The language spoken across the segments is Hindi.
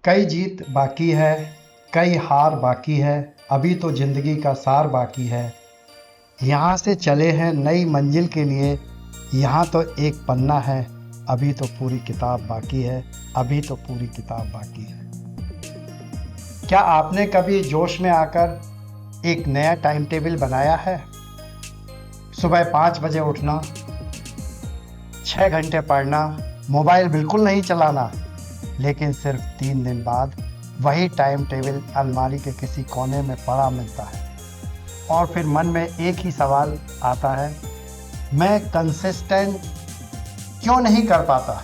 कई जीत बाकी है, कई हार बाकी है, अभी तो ज़िंदगी का सार बाकी है। यहाँ से चले हैं नई मंजिल के लिए, यहाँ तो एक पन्ना है, अभी तो पूरी किताब बाकी है, अभी तो पूरी किताब बाकी है। क्या आपने कभी जोश में आकर एक नया टाइम टेबल बनाया है? सुबह 5 बजे उठना, 6 घंटे पढ़ना, मोबाइल बिल्कुल नहीं चलाना, लेकिन सिर्फ 3 दिन बाद वही टाइम टेबल अलमारी के किसी कोने में पड़ा मिलता है और फिर मन में एक ही सवाल आता है, मैं कंसिस्टेंट क्यों नहीं कर पाता?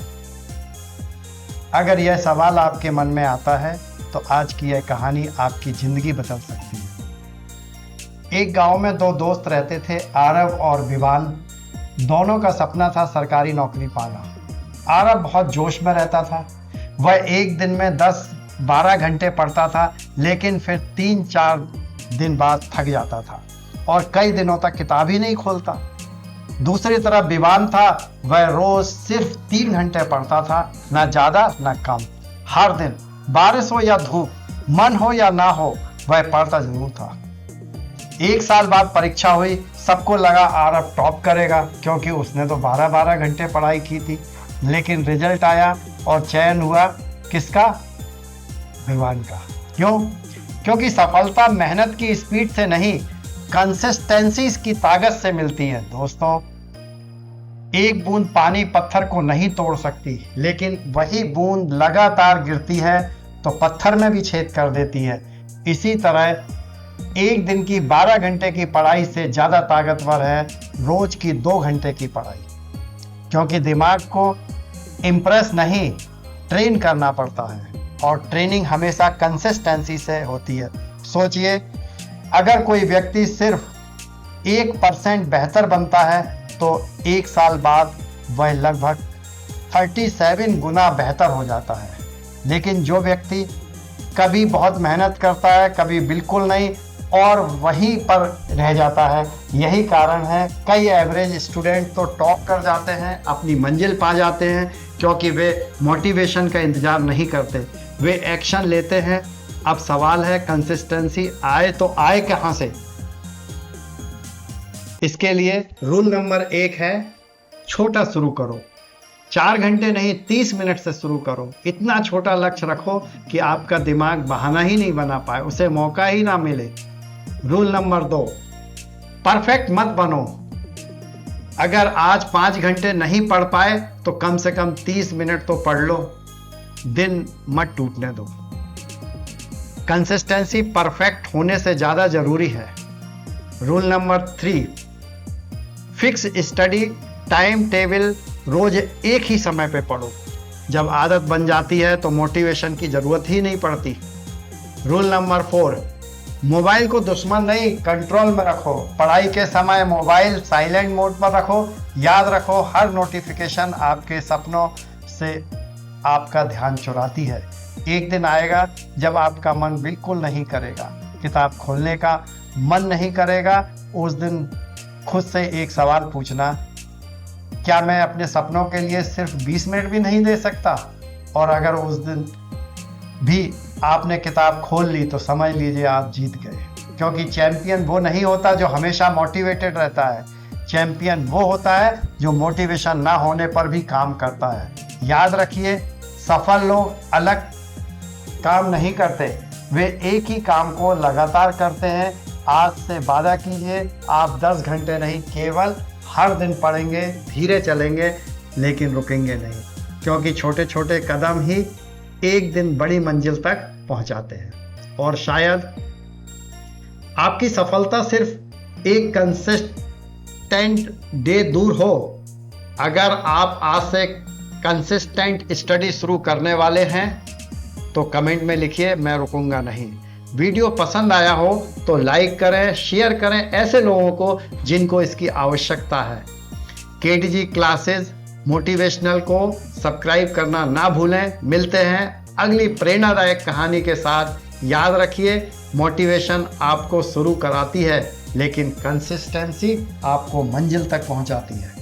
अगर यह सवाल आपके मन में आता है तो आज की यह कहानी आपकी ज़िंदगी बदल सकती है। एक गांव में 2 दोस्त रहते थे, आरव और विवान। दोनों का सपना था सरकारी नौकरी पाना। आरव बहुत जोश में रहता था। वह एक दिन में 10-12 घंटे पढ़ता था, लेकिन फिर 3-4 दिन बाद थक जाता था और कई दिनों तक किताब ही नहीं खोलता। दूसरी तरफ विवान था, वह रोज सिर्फ 3 घंटे पढ़ता था, ना ज़्यादा ना कम। हर दिन बारिश हो या धूप, मन हो या ना हो, वह पढ़ता जरूर था। 1 साल बाद परीक्षा हुई। सबको लगा आरव टॉप करेगा, क्योंकि उसने तो 12-12 घंटे पढ़ाई की थी। लेकिन रिजल्ट आया और चयन हुआ किसका? विवान का। क्यों? क्योंकि सफलता मेहनत की स्पीड से नहीं, कंसिस्टेंसी की ताकत से मिलती है। दोस्तों, एक बूंद पानी पत्थर को नहीं तोड़ सकती, लेकिन वही बूंद लगातार गिरती है तो पत्थर में भी छेद कर देती है। इसी तरह एक दिन की 12 घंटे की पढ़ाई से ज़्यादा ताकतवर है रोज की 2 घंटे की पढ़ाई, क्योंकि दिमाग को इम्प्रेस नहीं, ट्रेन करना पड़ता है और ट्रेनिंग हमेशा कंसिस्टेंसी से होती है। सोचिए, अगर कोई व्यक्ति सिर्फ 1% बेहतर बनता है तो 1 साल बाद वह लगभग 37 गुना बेहतर हो जाता है। लेकिन जो व्यक्ति कभी बहुत मेहनत करता है, कभी बिल्कुल नहीं और वहीं पर रह जाता है, यही कारण है कई एवरेज स्टूडेंट तो टॉप कर जाते हैं, अपनी मंजिल पा जाते हैं, क्योंकि वे मोटिवेशन का इंतज़ार नहीं करते, वे एक्शन लेते हैं। अब सवाल है, कंसिस्टेंसी आए तो आए कहाँ से? इसके लिए रूल नंबर 1 है, छोटा शुरू करो। 4 घंटे नहीं, 30 मिनट से शुरू करो। इतना छोटा लक्ष्य रखो कि आपका दिमाग बहाना ही नहीं बना पाए, उसे मौका ही ना मिले। रूल नंबर 2, परफेक्ट मत बनो। अगर आज 5 घंटे नहीं पढ़ पाए तो कम से कम 30 मिनट तो पढ़ लो, दिन मत टूटने दो। कंसिस्टेंसी परफेक्ट होने से ज़्यादा जरूरी है। Rule number 3, fix study time table. रोज एक ही समय पे पढ़ो। जब आदत बन जाती है तो मोटिवेशन की ज़रूरत ही नहीं पड़ती। रूल नंबर 4, मोबाइल को दुश्मन नहीं, कंट्रोल में रखो। पढ़ाई के समय मोबाइल साइलेंट मोड पर रखो। याद रखो, हर नोटिफिकेशन आपके सपनों से आपका ध्यान चुराती है। एक दिन आएगा जब आपका मन बिल्कुल नहीं करेगा, किताब खोलने का मन नहीं करेगा। उस दिन खुद से एक सवाल पूछना, क्या मैं अपने सपनों के लिए सिर्फ 20 मिनट भी नहीं दे सकता? और अगर उस दिन भी आपने किताब खोल ली तो समझ लीजिए आप जीत गए, क्योंकि चैंपियन वो नहीं होता जो हमेशा मोटिवेटेड रहता है। चैंपियन वो होता है जो मोटिवेशन ना होने पर भी काम करता है। याद रखिए, सफल लोग अलग काम नहीं करते, वे एक ही काम को लगातार करते हैं। आज से वादा कीजिए, आप 10 घंटे नहीं, केवल हर दिन पढ़ेंगे, धीरे चलेंगे, लेकिन रुकेंगे नहीं, क्योंकि छोटे छोटे कदम ही एक दिन बड़ी मंजिल तक पहुंचाते हैं। और शायद आपकी सफलता सिर्फ एक कंसिस्टेंट डे दूर हो। अगर आप आज से कंसिस्टेंट स्टडी शुरू करने वाले हैं तो कमेंट में लिखिए, मैं रुकूंगा नहीं। वीडियो पसंद आया हो तो लाइक करें, शेयर करें ऐसे लोगों को जिनको इसकी आवश्यकता है। केटीजी क्लासेस मोटिवेशनल को सब्सक्राइब करना ना भूलें। मिलते हैं अगली प्रेरणादायक कहानी के साथ। याद रखिए, मोटिवेशन आपको शुरू कराती है, लेकिन कंसिस्टेंसी आपको मंजिल तक पहुंचाती है।